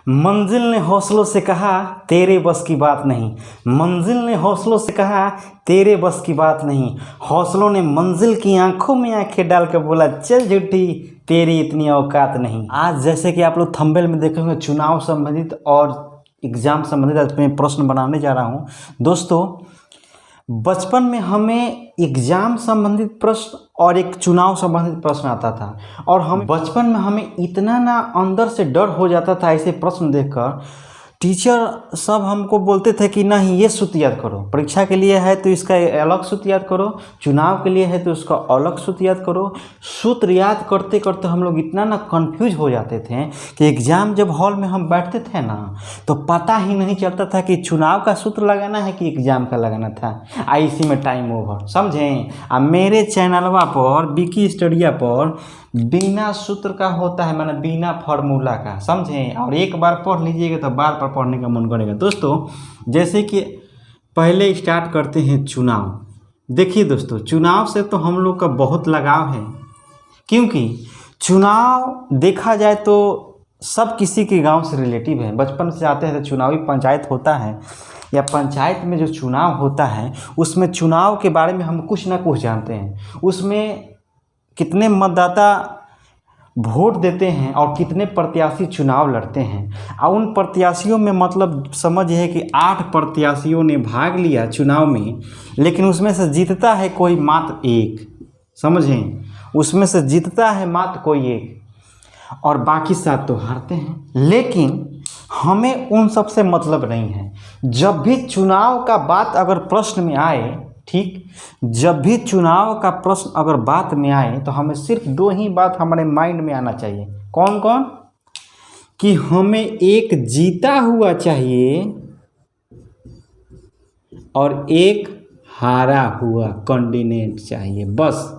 मंजिल ने हौसलों से कहा तेरे बस की बात नहीं। मंजिल ने हौसलों से कहा तेरे बस की बात नहीं। हौसलों ने मंजिल की आंखों में आंखें डाल कर बोला चल झूठी तेरी इतनी औकात नहीं। आज जैसे कि आप लोग थंबनेल में देखे होंगे चुनाव संबंधित और एग्ज़ाम संबंधित मैं प्रश्न बनाने जा रहा हूँ। दोस्तों, बचपन में हमें एग्ज़ाम संबंधित प्रश्न और एक चुनाव संबंधित प्रश्न आता था और हम बचपन में हमें इतना ना अंदर से डर हो जाता था ऐसे प्रश्न देखकर। टीचर सब हमको बोलते थे कि नहीं ये सूत्र याद करो, परीक्षा के लिए है तो इसका अलग सूत्र याद करो, चुनाव के लिए है तो उसका अलग सूत्र याद करो। सूत्र याद करते करते हम लोग इतना ना कंफ्यूज हो जाते थे कि एग्ज़ाम जब हॉल में हम बैठते थे ना तो पता ही नहीं चलता था कि चुनाव का सूत्र लगाना है कि एग्ज़ाम का लगाना था। इसी में टाइम ओवर, समझें। अब मेरे चैनलवा पर विकी स्टडिया पर बिना सूत्र का होता है, माने बिना फार्मूला का, समझें। और एक बार पढ़ लीजिएगा तो बार बार पढ़ने का मन करेगा। दोस्तों, जैसे कि पहले स्टार्ट करते हैं चुनाव। देखिए दोस्तों, चुनाव से तो हम लोग का बहुत लगाव है, क्योंकि चुनाव देखा जाए तो सब किसी के गांव से रिलेटिव है। बचपन से आते हैं तो चुनावी पंचायत होता है या पंचायत में जो चुनाव होता है उसमें चुनाव के बारे में हम कुछ ना कुछ जानते हैं। उसमें कितने मतदाता वोट देते हैं और कितने प्रत्याशी चुनाव लड़ते हैं। और उन प्रत्याशियों में मतलब समझ है कि 8 प्रत्याशियों ने भाग लिया चुनाव में, लेकिन उसमें से जीतता है कोई मात्र एक, समझें। उसमें से जीतता है मात्र कोई एक और बाकी 7 तो हारते हैं। लेकिन हमें उन सब से मतलब नहीं है। जब भी चुनाव का बात अगर प्रश्न में आए, ठीक, जब भी चुनाव का प्रश्न अगर बात में आए तो हमें सिर्फ 2 ही बात हमारे माइंड में आना चाहिए। कौन कौन? कि हमें एक जीता हुआ चाहिए और एक हारा हुआ कैंडिडेट चाहिए, बस,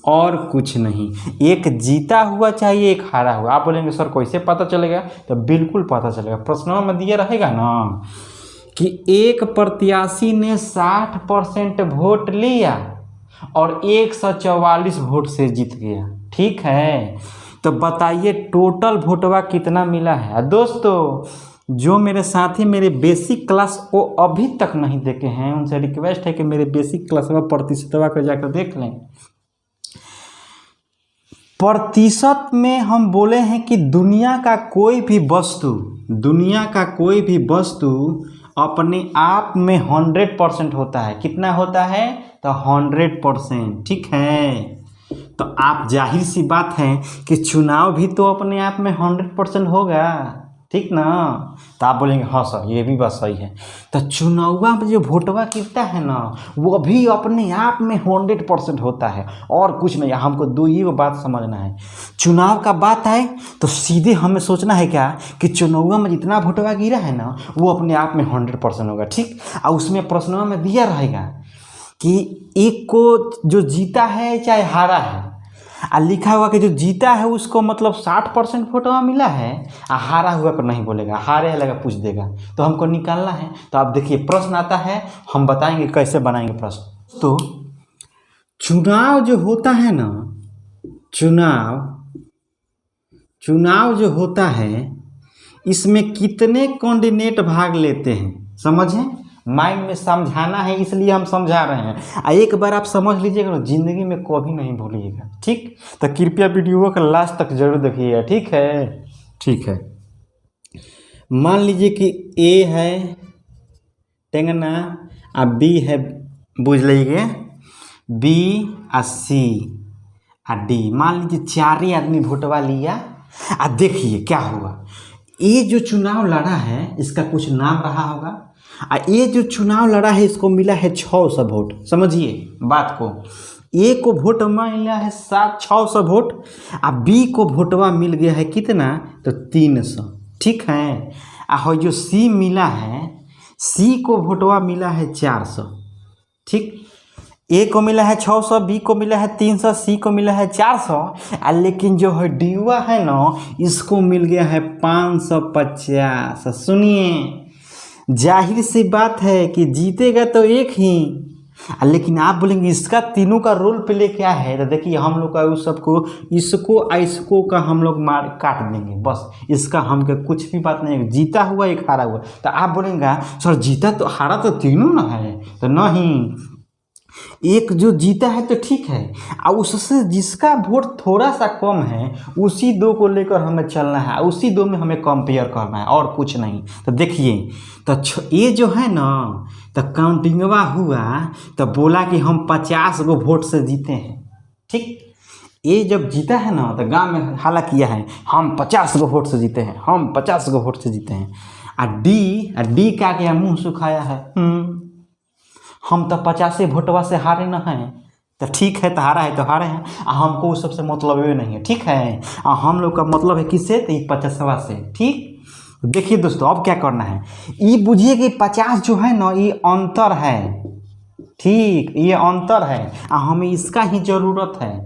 और कुछ नहीं। एक जीता हुआ चाहिए, एक हारा हुआ। आप बोलेंगे सर कैसे पता चलेगा? तो बिल्कुल पता चलेगा, प्रश्नों में दिया रहेगा ना कि एक प्रत्याशी ने 60% वोट लिया और 144 वोट से जीत गया, ठीक है। तो बताइए टोटल वोटवा कितना मिला है? दोस्तों, जो मेरे साथी मेरे बेसिक क्लास वो अभी तक नहीं देखे हैं उनसे रिक्वेस्ट है कि मेरे बेसिक क्लासवा प्रतिशतवा को जाकर देख लें। प्रतिशत में हम बोले हैं कि दुनिया का कोई भी वस्तु अपने आप में 100% होता है। कितना होता है? तो 100%, ठीक है। तो आप जाहिर सी बात है कि चुनाव भी तो अपने आप में 100% होगा, ठीक ना। तो आप बोलेंगे हाँ सर ये भी बात सही है। तो चुनावा में जो वोटवा गिरता है ना वो भी अपने आप में 100% होता है और कुछ नहीं। हमको 2 ही बात समझना है। चुनाव का बात है तो सीधे हमें सोचना है क्या कि चुनावा में जितना वोटवा गिरा है ना वो अपने आप में 100% होगा, ठीक। और उसमें प्रश्नों में दिया रहेगा कि एक को जो जीता है चाहे हारा है, और लिखा हुआ कि जो जीता है उसको मतलब 60% वोटवा मिला है और हारा हुआ को नहीं बोलेगा, हारे लगा पूछ देगा। तो हमको निकालना है। तो आप देखिए प्रश्न आता है, हम बताएंगे कैसे बनाएंगे प्रश्न। तो चुनाव जो होता है ना, चुनाव जो होता है इसमें कितने कैंडिडेट भाग लेते हैं, समझें। माइंड में समझाना है इसलिए हम समझा रहे हैं। एक बार आप समझ लीजिएगा तो ज़िंदगी में कभी नहीं भूलिएगा, ठीक। तो कृपया वीडियो को लास्ट तक जरूर देखिएगा, ठीक है, ठीक है। मान लीजिए कि ए है टेंगना और बी है, बुझ लीजिए, बी और सी और डी। मान लीजिए 4 ही आदमी वोटवा लिया। और देखिए क्या हुआ, ये जो चुनाव लड़ा है इसका कुछ नाम रहा होगा और ये जो चुनाव लड़ा है इसको मिला है 600 वोट। समझिए बात को, ए को वोट मिला है 600 वोट और बी को वोटवा मिल गया है कितना? तो 300, ठीक है। और जो सी मिला है, सी को वोटवा मिला है 400, ठीक। ए को मिला है 600, बी को मिला है 300, सी को मिला है 400। लेकिन जो है डीवा है ना इसको मिल गया है 550। सुनिए, जाहिर सी बात है कि जीतेगा तो एक ही लेकिन आप बोलेंगे इसका तीनों का रोल प्ले क्या है, तो देखिए हम लोग का उस सबको इसको का हम लोग मार काट देंगे बस। इसका हम के कुछ भी बात नहीं है, जीता हुआ एक हारा हुआ। तो आप बोलेंगे सर जीता तो हारा तो तीनों ना है, तो नहीं, एक जो जीता है तो ठीक है, और उससे जिसका वोट थोड़ा सा कम है उसी दो को लेकर हमें चलना है, उसी दो में हमें कंपेयर करना है और कुछ नहीं। तो देखिए तो ये जो है ना, तो काउंटिंगवा हुआ तो बोला कि हम 50 गो वोट से जीते हैं, ठीक। ये जब जीता है ना तो गांव में हाला किया है हम 50 गो वोट से जीते हैं, हम 50 गो वोट से जीते हैं। और डी क्या किया, मुँह सुखाया है, हम तो 50 वोटवा से हारे न हैं। तो ठीक है, तो हारा है तो हारे हैं, हमको उस सबसे मतलब भी नहीं है, ठीक है। हम लोग का मतलब है किससे, तो 50 से, ठीक। देखिए दोस्तों अब क्या करना है, ये बुझिए कि 50 जो है ना ये अंतर है, ठीक, ये अंतर है, हमें इसका ही जरूरत है।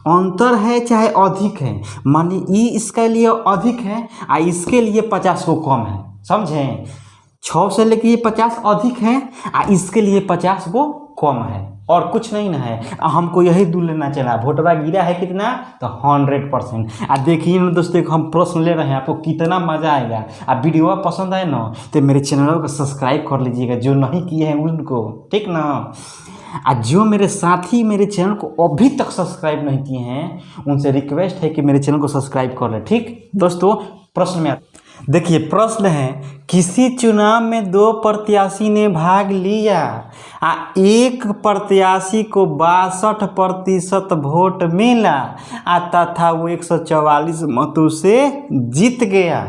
अंतर है चाहे अधिक है, मान ली ये इसके लिए अधिक है और इसके लिए 50 को कम है, समझें। 6 से लेके ये 50 अधिक है और इसके लिए 50 को कम है, और कुछ नहीं ना है। हमको यही दूर लेना चला, वोटवा गिरा है कितना, तो 100%। और देखिए ना दोस्तों हम प्रश्न ले रहे हैं, आपको कितना मज़ा आएगा। आप वीडियो पसंद आए ना तो मेरे चैनल को सब्सक्राइब कर लीजिएगा, जो नहीं किए हैं उनको, ठीक ना। और जो मेरे साथी मेरे चैनल को अभी तक सब्सक्राइब नहीं किए हैं उनसे रिक्वेस्ट है कि मेरे चैनल को सब्सक्राइब कर लें, ठीक। दोस्तों प्रश्न में देखिए, प्रश्न है किसी चुनाव में 2 प्रत्याशी ने भाग लिया, एक प्रत्याशी को 62% वोट मिला तथा वो 144 मतों से जीत गया,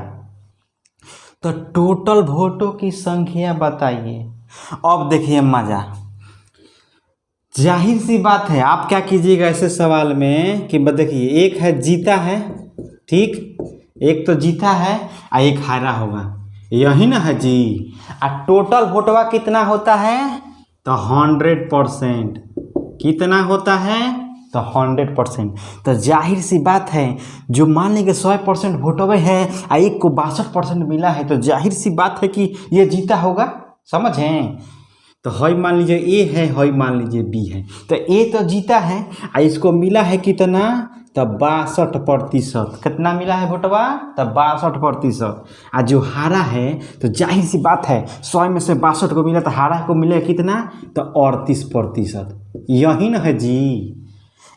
तो टोटल वोटों की संख्या बताइए। अब देखिए मजा, जाहिर सी बात है, आप क्या कीजिएगा ऐसे सवाल में कि देखिए एक है जीता है, ठीक, एक तो जीता है और एक हारा होगा, यही ना है जी। और टोटल वोटवा कितना होता है, तो 100%। कितना होता है, तो 100%। तो जाहिर सी बात है, जो मान लीजिए 100% वोटवे है और एक को 62% मिला है, तो जाहिर सी बात है कि ये जीता होगा, समझें। तो हई मान लीजिए ए है, हई मान लीजिए बी है, तो ए तो जीता है और इसको मिला है कितना, तो 62%। कितना मिला है वोटवा, तो 62%। और जो हारा है तो जाहिर सी बात है 100 में से 62 को मिला, तो हारा को मिलेगा कितना, तो 38%। यही ना है जी,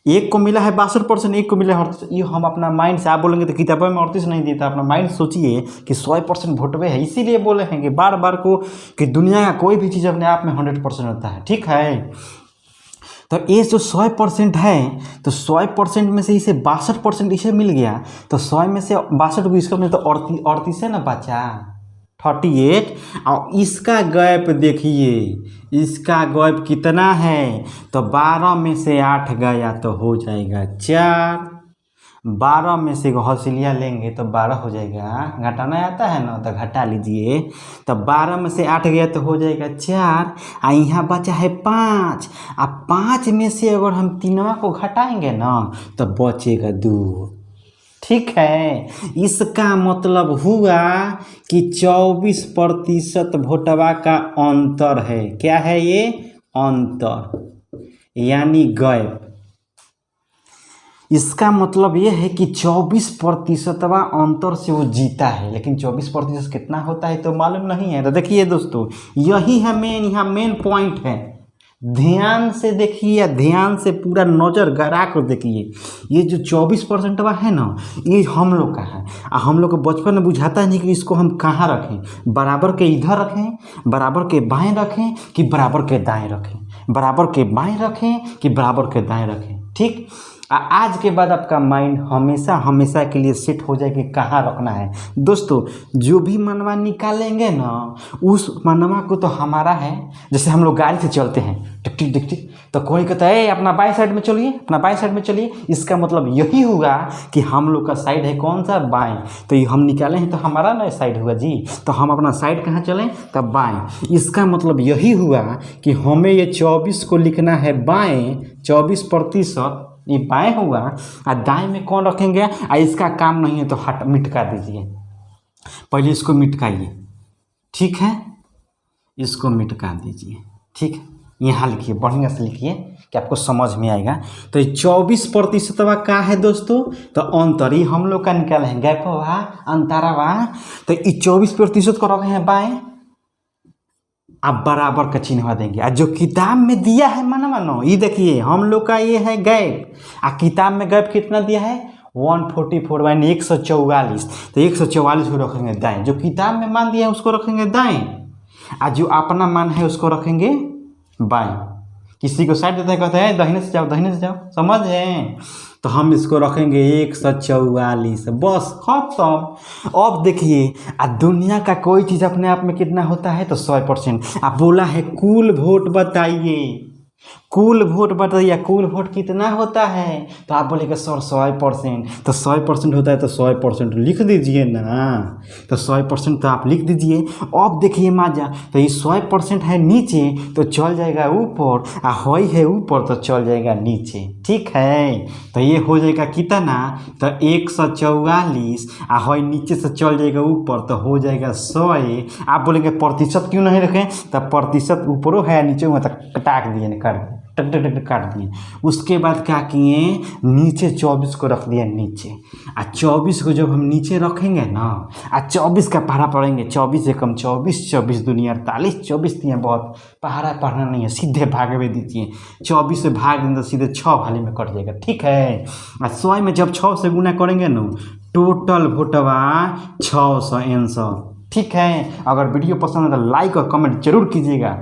एक को मिला है 62%, एक को मिला है 38। ये हम अपना माइंड से, आप बोलेंगे तो किताबों में 38 नहीं देता, अपना माइंड सोचिए कि 100% वोटवे है, इसीलिए बोले हैं कि बार बार को कि दुनिया का कोई भी चीज़ अपने आप में 100% होता है, ठीक है। तो ये जो 100% है, तो 100% में से इसे 62% इसे मिल गया, तो 100 में से 62 को इसका मिला, तो 38 है ना बचा, 38। और इसका गैप देखिए, इसका गैप कितना है, तो 12 में से 8 गया तो हो जाएगा 4, 12 में से हौसलिया लेंगे तो 12 हो जाएगा, घटाना आता है ना तो घटा लीजिए, तो 12 में से 8 गया तो हो जाएगा 4, और यहाँ बचा है 5, और 5 में से अगर हम तीनों को घटाएंगे ना तो बचेगा 2, ठीक है। इसका मतलब हुआ कि 24% वोटवा का अंतर है, क्या है ये, अंतर, यानी गैप। इसका मतलब ये है कि 24% अंतर से वो जीता है, लेकिन 24% कितना होता है तो मालूम नहीं है। तो देखिए दोस्तों, यही है मेन, यहाँ मेन पॉइंट है, ध्यान से देखिए, ध्यान से पूरा नज़र गड़ा कर देखिए। ये जो 24% है ना, ये हम लोग का है, और हम लोग को बचपन में बुझाता नहीं कि इसको हम कहाँ रखें, बराबर के इधर रखें, बराबर के बाएं रखें कि बराबर के दाएं रखें, बराबर के बाएं रखें कि बराबर के दाएं रखें, ठीक। आज के बाद आपका माइंड हमेशा हमेशा के लिए सेट हो जाए कि कहाँ रखना है। दोस्तों जो भी मनवा निकालेंगे ना, उस मनवा को तो हमारा है। जैसे हम लोग गाड़ी से चलते हैं टिक टिक टिक टिक, तो कोई कहता है अपना बाएं साइड में चलिए, अपना बाएं साइड में चलिए, इसका मतलब यही हुआ कि हम लोग का साइड है कौन सा, बाएं। तो ये हम निकाले हैं तो हमारा ना साइड हुआ जी, तो हम अपना साइड कहाँ चलें, तब बाएं। इसका मतलब यही हुआ कि हमें ये 24 को लिखना है बाएं, 24% ये बाएं हुआ, और दाएं में कौन रखेंगे, और इसका काम नहीं है तो हट मिटका दीजिए, पहले इसको मिटकाइए, ठीक है, इसको मिटका दीजिए, ठीक है। यहाँ लिखिए, बढ़िया से लिखिए कि आपको समझ में आएगा। तो ये 24% का है दोस्तों, तो अंतर ही हम लोग का निकाले हैं, गैप हुआ अंतरा हुआ। तो ये 24% को रखे हैं बाएं, आप बराबर का चिन्ह देंगे। और जो किताब में दिया है मानो ये देखिए हम लोग का ये है गैप, आ किताब में गैप कितना दिया है 144 यानी 144। तो 144 को रखेंगे दाएं, जो किताब में मान दिया है उसको रखेंगे दाएं, और जो अपना मान है उसको रखेंगे बाएं। किसी को साइड देते कहते हैं दाहिने से जाओ, दाहिने से जाओ, समझ हैं। तो हम इसको रखेंगे 144, बस खत्म। अब देखिए दुनिया का कोई चीज़ अपने आप में कितना होता है, तो 100%। आप बोला है कुल वोट बताइए, कुल वोट बताइए, कुल वोट कितना होता है, तो आप बोलेंगे सर 100%। तो 100% होता है तो 100% लिख दीजिए ना, तो 100% तो आप लिख दीजिए। अब देखिए माजा, तो ये 100% है नीचे तो चल जाएगा ऊपर, आ हई है ऊपर तो चल जाएगा नीचे, ठीक है। तो ये हो जाएगा कितना, तो 144, आ हई नीचे से चल जाएगा ऊपर तो हो जाएगा 100। आप बोलेंगे प्रतिशत क्यों नहीं रखें, तो प्रतिशत ऊपरों है नीचे में, तो कटाक दिए काट दिए। उसके बाद क्या किए, नीचे 24 को रख दिया नीचे, आ 24 को जब हम नीचे रखेंगे ना, आ 24 का पहाड़ा पढ़ेंगे, 24 एकम 24, 24 दूनी 48, 24 दिए बहुत पहाड़ा पढ़ना नहीं है, सीधे भाग में दीजिए। 24 से भाग देंगे तो सीधे 6 वाले में कट जाएगा, ठीक है। आ 100 में जब 6 से गुना करेंगे ना, टोटल वोटवा 600 आंसर, ठीक है। अगर वीडियो पसंद है तो लाइक और कमेंट जरूर कीजिएगा।